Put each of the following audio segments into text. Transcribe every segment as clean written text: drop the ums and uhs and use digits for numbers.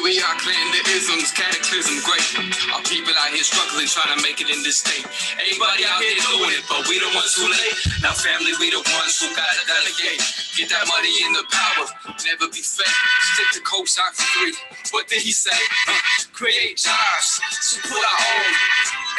we are, clan the isms, cataclysm, great. Our people out here struggling, trying to make it in this state. Everybody out here doing it, but we the ones too late. Now family, we the ones who gotta delegate. Get that money in the power, never be fake. Stick to co-sign for free. What did he say? Create jobs, support our own.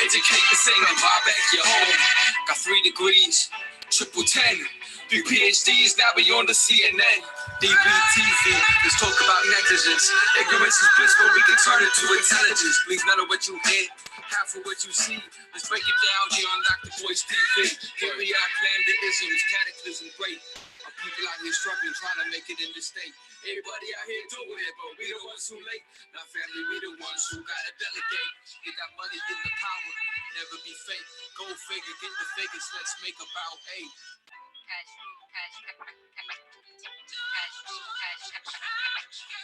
Educate the same and buy back your home. Got 3 degrees, triple 10. 3 PhDs, now we on the CNN. DBTV, let's talk about negligence. Ignorance is bliss, but we can turn it to intelligence. Please none of what you hear, half of what you see. Let's break it down here on Dr. Boyce TV. Here we are, clan the isms, cataclysm, great. Our people out here struggling, trying to make it in this state. Everybody out here doing it, but we the ones who late. Now family, we the ones who gotta delegate. Get that money, get the power, never be fake. Go figure, get the figures, let's make about 8.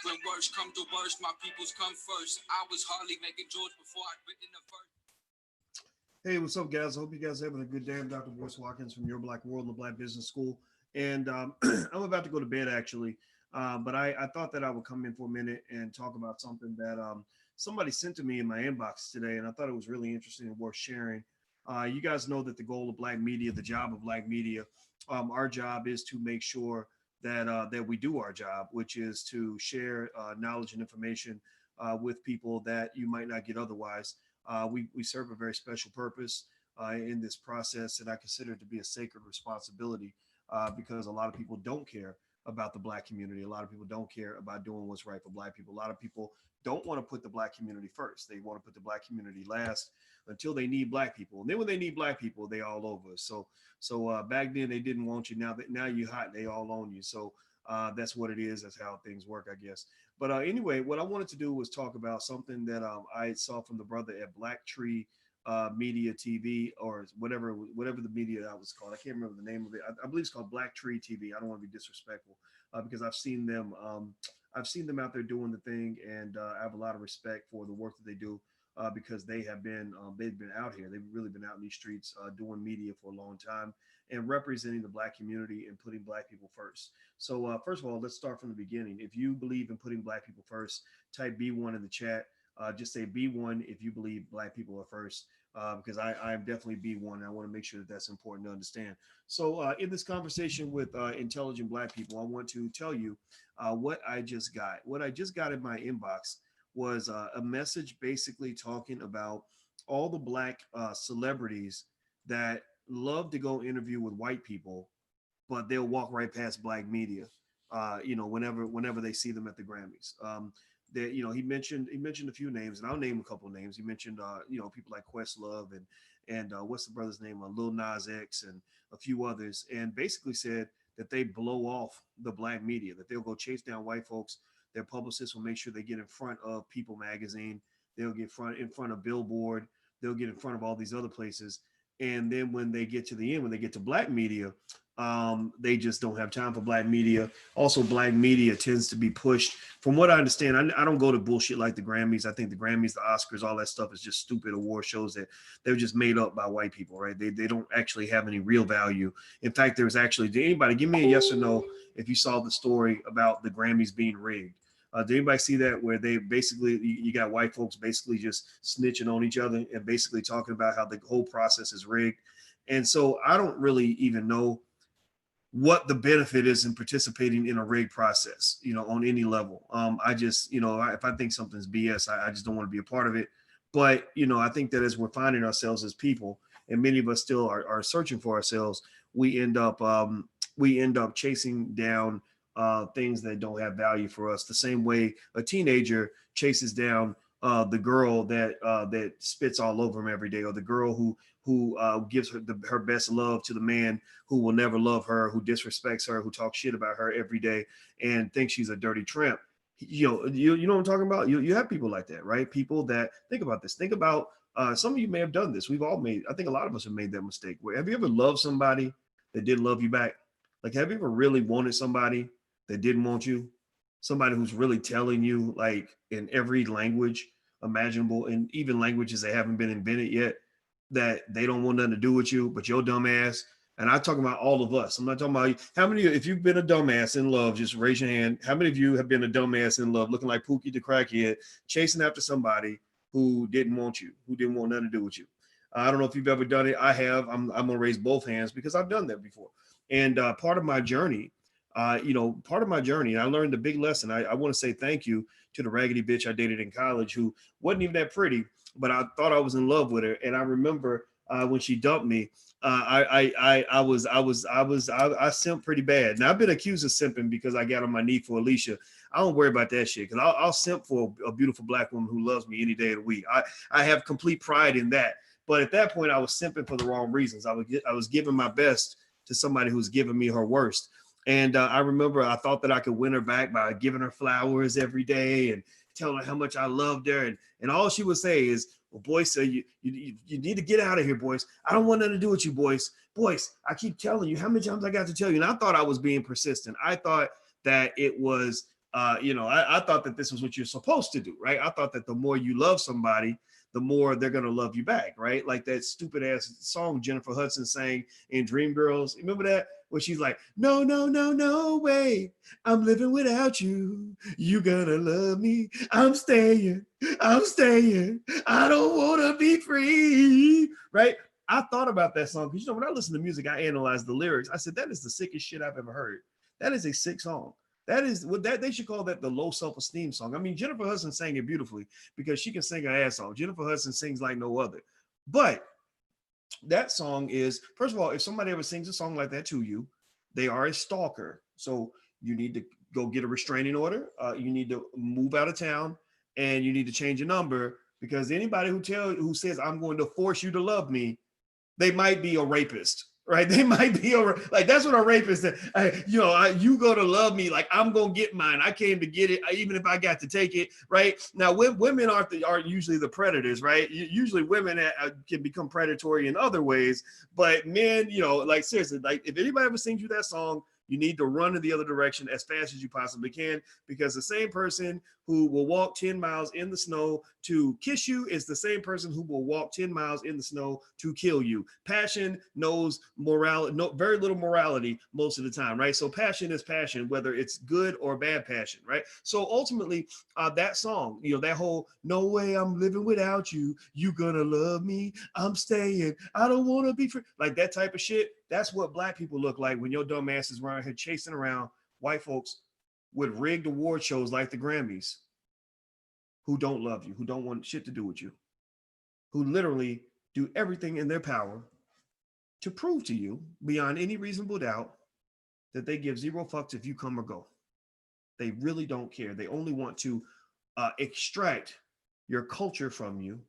When worst come to worst, my peoples come first. I was hardly making George before I'd written the verse. Hey, what's up, guys? I hope you guys are having a good day. I'm Dr. Boyce Watkins from Your Black World and the Black Business School. And I'm about to go to bed, actually. But I thought that I would come in for a minute and talk about something that somebody sent to me in my inbox today. And I thought it was really interesting and worth sharing. You guys know that the goal of Black media, the job of Black media, our job is to make sure that we do our job, which is to share knowledge and information with people that you might not get otherwise. We serve a very special purpose in this process, and I consider it to be a sacred responsibility because a lot of people don't care about the Black community. A lot of people don't care about doing what's right for Black people. A lot of people don't want to put the Black community first. They want to put the Black community last until they need Black people. And then when they need Black people, they all over us. So back then they didn't want you. Now you hot, they all on you. So that's what it is. That's how things work, I guess. But anyway, what I wanted to do was talk about something that I saw from the brother at Black Tree Media TV, or whatever the media that was called. I can't remember the name of it. I believe it's called Black Tree TV. I don't want to be disrespectful because I've seen them out there doing the thing, and I have a lot of respect for the work that they do because they've been out here. They've really been out in these streets doing media for a long time and representing the Black community and putting Black people first. So first of all, let's start from the beginning. If you believe in putting Black people first, type B1 in the chat. Just say B1 if you believe Black people are first, because I am definitely B1. And I want to make sure that that's important to understand. So in this conversation with intelligent Black people, I want to tell you what I just got. What I just got in my inbox was a message basically talking about all the Black celebrities that love to go interview with white people, but they'll walk right past Black media, whenever they see them at the Grammys. That he mentioned a few names, and I'll name a couple of names. He mentioned people like Questlove and what's the brother's name, Lil Nas X, and a few others, and basically said that they blow off the Black media, that they'll go chase down white folks. Their publicists will make sure they get in front of People magazine. They'll get in front of Billboard. They'll get in front of all these other places. And then when they get to the end, when they get to Black media, they just don't have time for Black media. Also, Black media tends to be pushed. From what I understand, I don't go to bullshit like the Grammys. I think the Grammys, the Oscars, all that stuff is just stupid award shows that they're just made up by white people, right? They don't actually have any real value. In fact, did anybody give me a yes or no if you saw the story about the Grammys being rigged? Did anybody see that, where they basically, you got white folks basically just snitching on each other and basically talking about how the whole process is rigged? And so I don't really even know what the benefit is in participating in a rigged process, on any level. I just, if I think something's BS, I just don't want to be a part of it. But, I think that as we're finding ourselves as people, and many of us still are searching for ourselves, we end up chasing down things that don't have value for us. The same way a teenager chases down the girl that spits all over him every day, or the girl who gives her best love to the man who will never love her, who disrespects her, who talks shit about her every day and thinks she's a dirty tramp. You know what I'm talking about? You have people like that, right? People that think about this. Think about some of you may have done this. I think a lot of us have made that mistake. Have you ever loved somebody that didn't love you back? Like, have you ever really wanted somebody that didn't want you? Somebody who's really telling you, like, in every language imaginable, and even languages that haven't been invented yet, that they don't want nothing to do with you, but your dumb ass And I'm talking about all of us. I'm not talking about how many, if you've been a dumbass in love, just raise your hand. How many of you have been a dumbass in love, looking like Pookie the crackhead, chasing after somebody who didn't want you, who didn't want nothing to do with you? I don't know if you've ever done it. I have. I'm going to raise both hands because I've done that before. And part of my journey, I learned a big lesson. I want to say thank you to the raggedy bitch I dated in college who wasn't even that pretty, but I thought I was in love with her. And I remember when she dumped me, I simped pretty bad. Now I've been accused of simping because I got on my knee for Alicia. I don't worry about that shit because I'll simp for a beautiful black woman who loves me any day of the week. I have complete pride in that. But at that point, I was simping for the wrong reasons. I was giving my best to somebody who's giving me her worst. And I remember I thought that I could win her back by giving her flowers every day and telling her how much I loved her. And all she would say is, well, Boyce, you need to get out of here, Boyce. I don't want nothing to do with you, Boyce. Boyce, I keep telling you, how many times I got to tell you? And I thought I was being persistent. I thought that it was, I thought that this was what you're supposed to do, right? I thought that the more you love somebody, the more they're going to love you back, right? Like that stupid ass song Jennifer Hudson sang in Dreamgirls. Remember that? Where she's like, no, no, no, no way. I'm living without you. You gonna love me. I'm staying. I'm staying. I don't want to be free, right? I thought about that song because, when I listen to music, I analyze the lyrics. I said, that is the sickest shit I've ever heard. That is a sick song. That is what that they should call that the low self-esteem song. I mean, Jennifer Hudson sang it beautifully because she can sing her ass off. Jennifer Hudson sings like no other. But that song is, first of all, if somebody ever sings a song like that to you, they are a stalker. So you need to go get a restraining order. You need to move out of town, and you need to change your number because anybody who says I'm going to force you to love me, they might be a rapist. Right, they might be like that's what a rapist is. You go to love me, like I'm gonna get mine. I came to get it, even if I got to take it. Right now, women aren't usually the predators. Right, usually women can become predatory in other ways, but men, like seriously, like if anybody ever sings you that song, you need to run in the other direction as fast as you possibly can because the same person who will walk 10 miles in the snow to kiss you is the same person who will walk 10 miles in the snow to kill you. Passion knows morality, very little morality most of the time, right? So passion is passion, whether it's good or bad passion, right? So ultimately, that song, that whole "No way I'm living without you, you gonna love me, I'm staying, I don't want to be free," like that type of shit. That's what black people look like when your dumb ass is around here chasing around white folks with rigged award shows like the Grammys, who don't love you, who don't want shit to do with you, who literally do everything in their power to prove to you beyond any reasonable doubt that they give zero fucks if you come or go. They really don't care. They only want to extract your culture from you.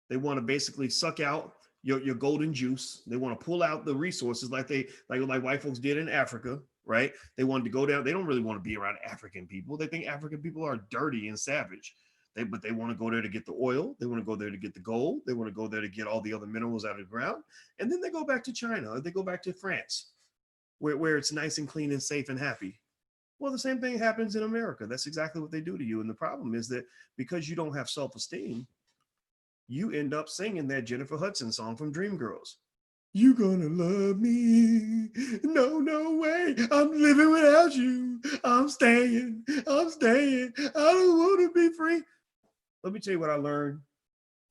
They want to basically suck out your golden juice. They want to pull out the resources like white folks did in Africa, right? They wanted to go down. They don't really want to be around African people. They think African people are dirty and savage. But they want to go there to get the oil. They want to go there to get the gold. They want to go there to get all the other minerals out of the ground. And then they go back to China or they go back to France where it's nice and clean and safe and happy. Well, the same thing happens in America. That's exactly what they do to you. And the problem is that because you don't have self-esteem, you end up singing that Jennifer Hudson song from Dreamgirls. You gonna love me? No, no way. I'm living without you. I'm staying. I'm staying. I don't want to be free. Let me tell you what I learned.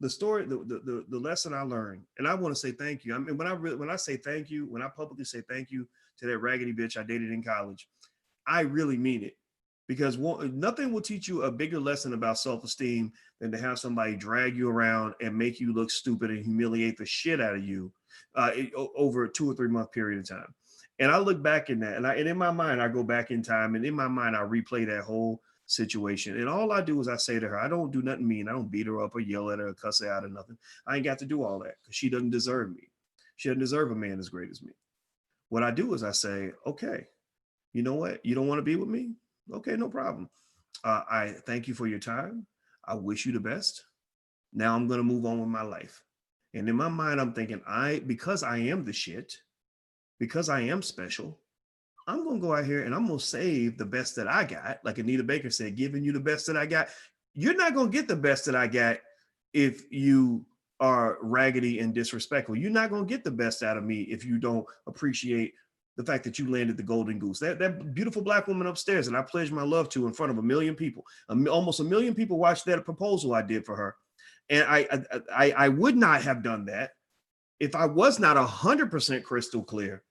The story, the lesson I learned, and I want to say thank you. I mean, when I say thank you, when I publicly say thank you to that raggedy bitch I dated in college, I really mean it. Because nothing will teach you a bigger lesson about self-esteem than to have somebody drag you around and make you look stupid and humiliate the shit out of you over a 2 or 3 month period of time. And I look back in that, and in my mind, I go back in time, and in my mind, I replay that whole situation. And all I do is I say to her, I don't do nothing mean. I don't beat her up or yell at her or cuss her out or nothing. I ain't got to do all that because she doesn't deserve me. She doesn't deserve a man as great as me. What I do is I say, okay, you know what? You don't want to be with me? Okay, no problem. I thank you for your time. I wish you the best. Now I'm going to move on with my life. And in my mind, I'm thinking, because I am the shit, because I am special, I'm going to go out here and I'm going to save the best that I got. Like Anita Baker said, giving you the best that I got. You're not going to get the best that I got if you are raggedy and disrespectful. You're not going to get the best out of me if you don't appreciate the fact that you landed the golden goose. That beautiful black woman upstairs that I pledged my love to in front of a million people. Almost a million people watched that proposal I did for her. And I would not have done that if I was not 100% crystal clear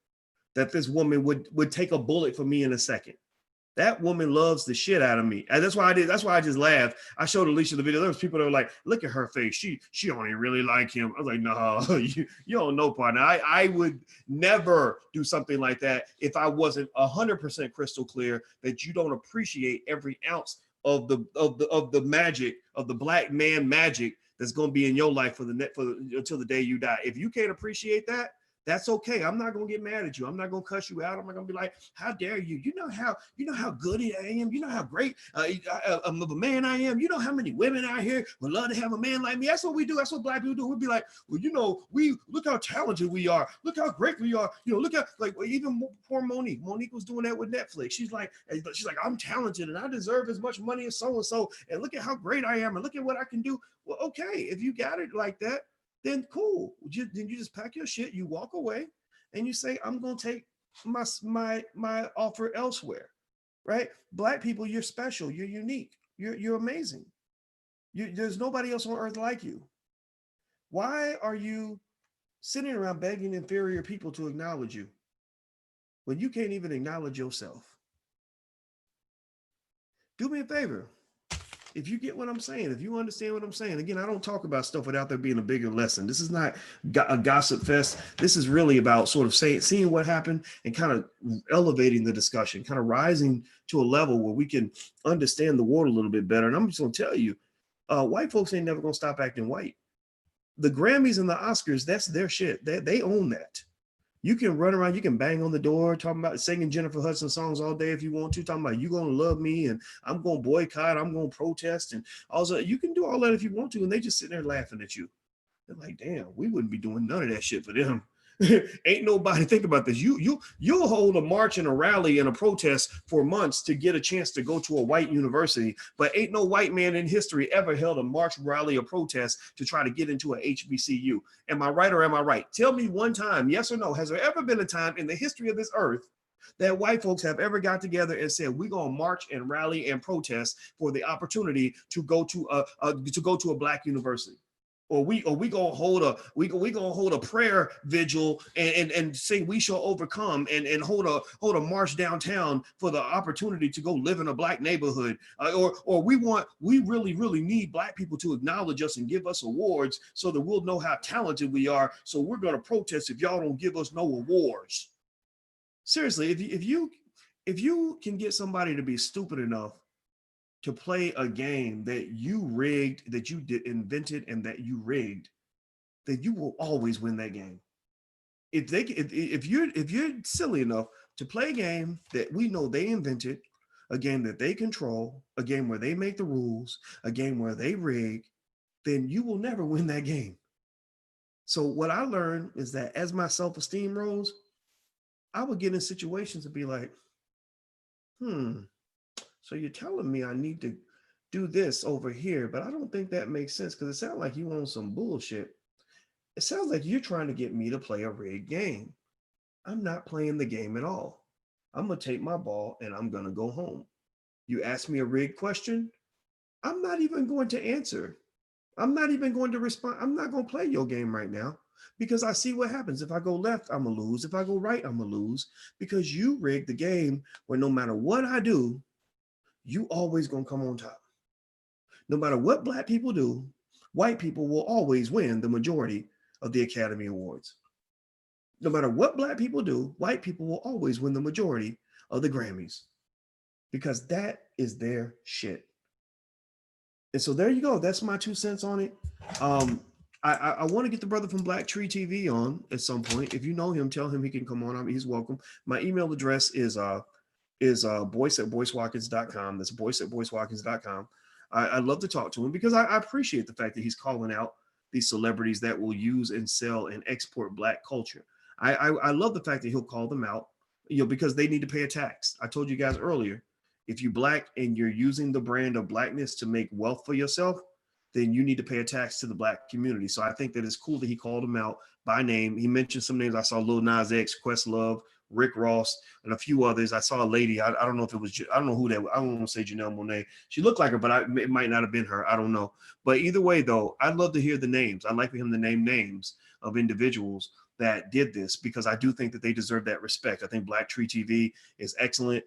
that this woman would take a bullet for me in a second. That woman loves the shit out of me. And that's why I did. That's why I just laughed. I showed Alicia the video. There was people that were like, look at her face. She don't even really like him. I was like, no, you don't know, partner. I would never do something like that if I wasn't 100% crystal clear that you don't appreciate every ounce of the magic, of the black man magic that's going to be in your life until the day you die. If you can't appreciate that, that's okay. I'm not gonna get mad at you. I'm not gonna cuss you out. I'm not gonna be like, "How dare you? You know how good I am. You know how great of a man I am. You know how many women out here would love to have a man like me." That's what we do. That's what black people do. We'd be like, "Well, we look how talented we are. Look how great we are. Look at like even poor Monique. Monique was doing that with Netflix. She's like, I'm talented and I deserve as much money as so and so. And look at how great I am and look at what I can do." Well, okay, if you got it like that, then cool. Then you just pack your shit, you walk away, and you say, I'm gonna take my offer elsewhere, right? Black people, you're special, you're unique, you're amazing. There's nobody else on earth like you. Why are you sitting around begging inferior people to acknowledge you when you can't even acknowledge yourself? Do me a favor. If you get what I'm saying, if you understand what I'm saying, again, I don't talk about stuff without there being a bigger lesson. This is not a gossip fest. This is really about sort of seeing what happened and kind of elevating the discussion, kind of rising to a level where we can understand the world a little bit better. And I'm just going to tell you, white folks ain't never going to stop acting white. The Grammys and the Oscars, that's their shit. They own that. You can run around, you can bang on the door, talking about singing Jennifer Hudson songs all day if you want to, talking about you gonna love me and I'm gonna boycott, I'm gonna protest, and also you can do all that if you want to, and they just sitting there laughing at you. They're like, damn, we wouldn't be doing none of that shit for them. Ain't nobody think about this. You'll hold a march and a rally and a protest for months to get a chance to go to a white university, but ain't no white man in history ever held a march, rally, or protest to try to get into a HBCU. Am I right or am I right? Tell me one time, yes or no. Has there ever been a time in the history of this earth that white folks have ever got together and said, we're gonna march and rally and protest for the opportunity to go to a black university? Or we gonna hold a prayer vigil and say we shall overcome and hold a march downtown for the opportunity to go live in a black neighborhood, or we really need black people to acknowledge us and give us awards so that we'll know how talented we are. So we're gonna protest if y'all don't give us no awards. Seriously, if you can get somebody to be stupid enough to play a game that you rigged, that you invented and that you rigged, then you will always win that game. If you're silly enough to play a game that we know they invented, a game that they control, a game where they make the rules, a game where they rig, then you will never win that game. So what I learned is that as my self-esteem rose, I would get in situations and be like, so you're telling me I need to do this over here, but I don't think that makes sense because it sounds like you want some bullshit. It sounds like you're trying to get me to play a rigged game. I'm not playing the game at all. I'm going to take my ball and I'm going to go home. You ask me a rigged question, I'm not even going to answer. I'm not even going to respond. I'm not going to play your game right now because I see what happens. If I go left, I'm going to lose. If I go right, I'm going to lose because you rigged the game where no matter what I do, you always gonna come on top. No matter what black people do, white people will always win the majority of the Academy Awards. No matter what black people do, white people will always win the majority of the Grammys because that is their shit. And so there you go. That's my 2 cents on it. I want to get the brother from Black Tree TV on at some point. If you know him, tell him he can come on. He's welcome. My email address is Boyce@BoyceWatkins.com. That's Boyce@BoyceWatkins.com. I'd love to talk to him because I appreciate the fact that he's calling out these celebrities that will use and sell and export black culture. I love the fact that he'll call them out, because they need to pay a tax. I told you guys earlier, if you're black and you're using the brand of blackness to make wealth for yourself, then you need to pay a tax to the Black community. So I think that it's cool that he called them out by name. He mentioned some names. I saw Lil Nas X, Questlove, Rick Ross, and a few others. I saw a lady. I don't know if it was. I don't know who that was. I don't want to say Janelle Monáe. She looked like her, but it might not have been her. I don't know. But either way, though, I'd love to hear the names. I'd like for him to name names of individuals that did this, because I do think that they deserve that respect. I think Black Tree TV is excellent.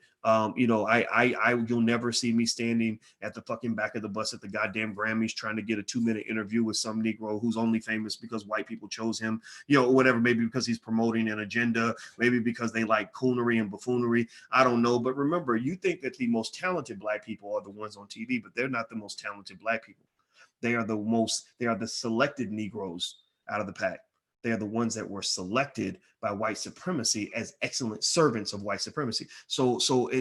You'll never see me standing at the fucking back of the bus at the goddamn Grammys trying to get a 2-minute interview with some Negro who's only famous because white people chose him, whatever, maybe because he's promoting an agenda, maybe because they like coonery and buffoonery. I don't know. But remember, you think that the most talented Black people are the ones on TV, but they're not the most talented Black people. They are the selected Negroes out of the pack. They are the ones that were selected by white supremacy as excellent servants of white supremacy. So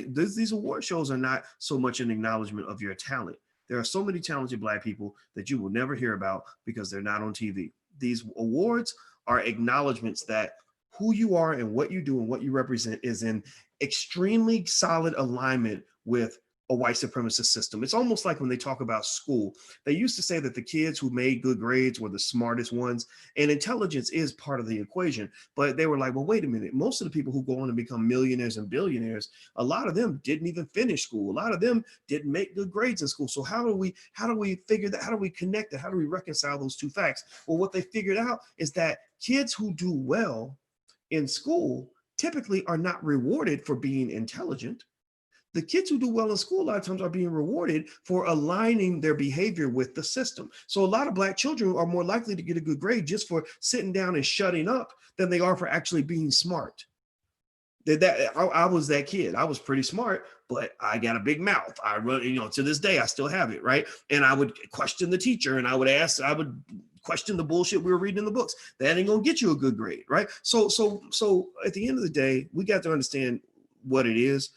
these award shows are not so much an acknowledgement of your talent. There are so many talented Black people that you will never hear about because they're not on TV. These awards are acknowledgements that who you are and what you do and what you represent is in extremely solid alignment with a white supremacist system. It's almost like when they talk about school, they used to say that the kids who made good grades were the smartest ones, and intelligence is part of the equation. But they were like, well, wait a minute. Most of the people who go on to become millionaires and billionaires, a lot of them didn't even finish school. A lot of them didn't make good grades in school. So how do we figure that? How do we connect that? How do we reconcile those two facts? Well, what they figured out is that kids who do well in school typically are not rewarded for being intelligent. The kids who do well in school a lot of times are being rewarded for aligning their behavior with the system. So a lot of Black children are more likely to get a good grade just for sitting down and shutting up than they are for actually being smart. I was that kid. I was pretty smart, but I got a big mouth. I run, to this day, I still have it, right? And I would question the teacher, and I would question the bullshit we were reading in the books. That ain't gonna get you a good grade, right? So at the end of the day, we got to understand what it is.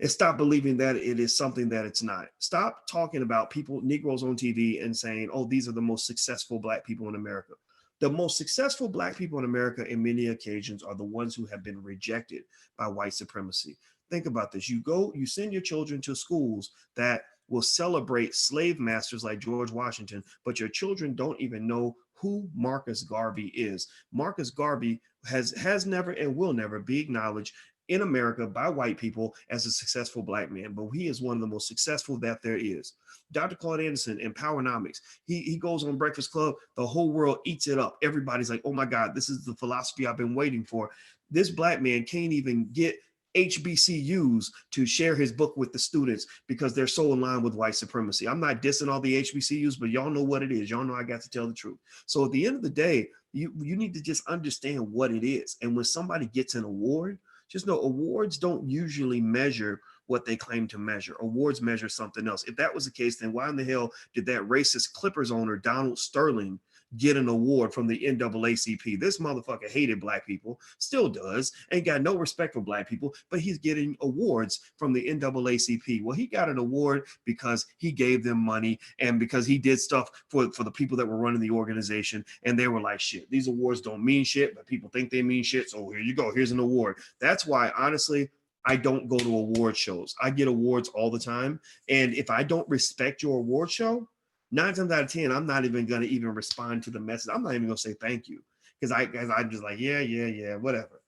And stop believing that it is something that it's not. Stop talking about people, Negroes on TV, and saying, oh, these are the most successful Black people in America. The most successful Black people in America in many occasions are the ones who have been rejected by white supremacy. Think about this. You send your children to schools that will celebrate slave masters like George Washington, but your children don't even know who Marcus Garvey is. Marcus Garvey has never and will never be acknowledged in America by white people as a successful Black man, but he is one of the most successful that there is. Dr. Claude Anderson in Powernomics, he goes on Breakfast Club, the whole world eats it up. Everybody's like, oh my God, this is the philosophy I've been waiting for. This Black man can't even get HBCUs to share his book with the students because they're so in line with white supremacy. I'm not dissing all the HBCUs, but y'all know what it is. Y'all know I got to tell the truth. So at the end of the day, you need to just understand what it is. And when somebody gets an award, just know awards don't usually measure what they claim to measure. Awards measure something else. If that was the case, then why in the hell did that racist Clippers owner, Donald Sterling, get an award from the NAACP? This motherfucker hated Black people, still does, ain't got no respect for Black people, but he's getting awards from the NAACP. Well, he got an award because he gave them money and because he did stuff for the people that were running the organization, and they were like, shit, these awards don't mean shit, but people think they mean shit, so here you go, here's an award. That's why, honestly, I don't go to award shows. I get awards all the time, and if I don't respect your award show, 9 times out of 10, I'm not even going to even respond to the message. I'm not even going to say thank you because I'm just like, yeah, whatever.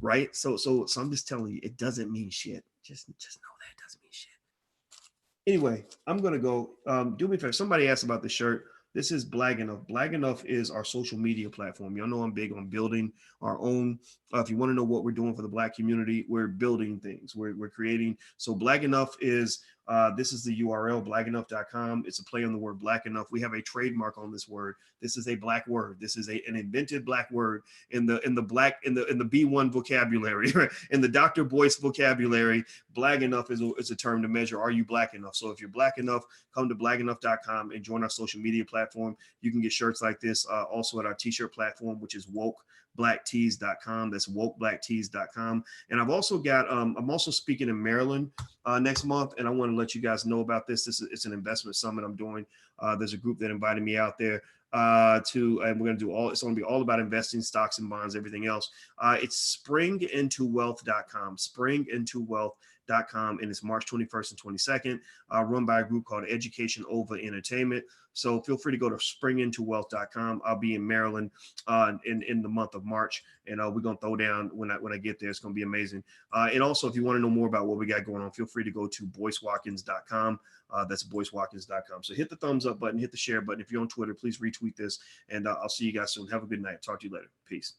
Right. So I'm just telling you, it doesn't mean shit. Just know that it doesn't mean shit. Anyway, I'm going to go. Do me a favor. Somebody asked about the shirt. This is Black Enough. Black Enough is our social media platform. Y'all know I'm big on building our own. If you want to know what we're doing for the Black community, we're building things. We're creating. So Black Enough is, this is the URL, blackenough.com. It's a play on the word Black Enough. We have a trademark on this word. This is a Black word. This is an invented Black word in the B1 vocabulary, in the Dr. Boyce vocabulary. Black Enough is a term to measure, are you Black enough? So if you're Black enough, come to blackenough.com and join our social media platform. You can get shirts like this also at our t-shirt platform, which is wokeblacktees.com. That's wokeblacktees.com. And I've also got, I'm also speaking in Maryland next month, and I want to let you guys know about this. It's an investment summit I'm doing. There's a group that invited me out there and we're going to do it's going to be all about investing, stocks and bonds, everything else. It's springintowealth.com, springintowealth.com. and it's March 21st and 22nd, run by a group called Education Over Entertainment. So feel free to go to springintowealth.com. I'll be in Maryland in the month of March, and we're gonna throw down when I get there. It's gonna be amazing. And also, if you want to know more about what we got going on, feel free to go to boycewatkins.com. That's boycewatkins.com. So hit the thumbs up button, hit the share button. If you're on Twitter, please retweet this, and I'll see you guys soon. Have a good night. Talk to you later. Peace.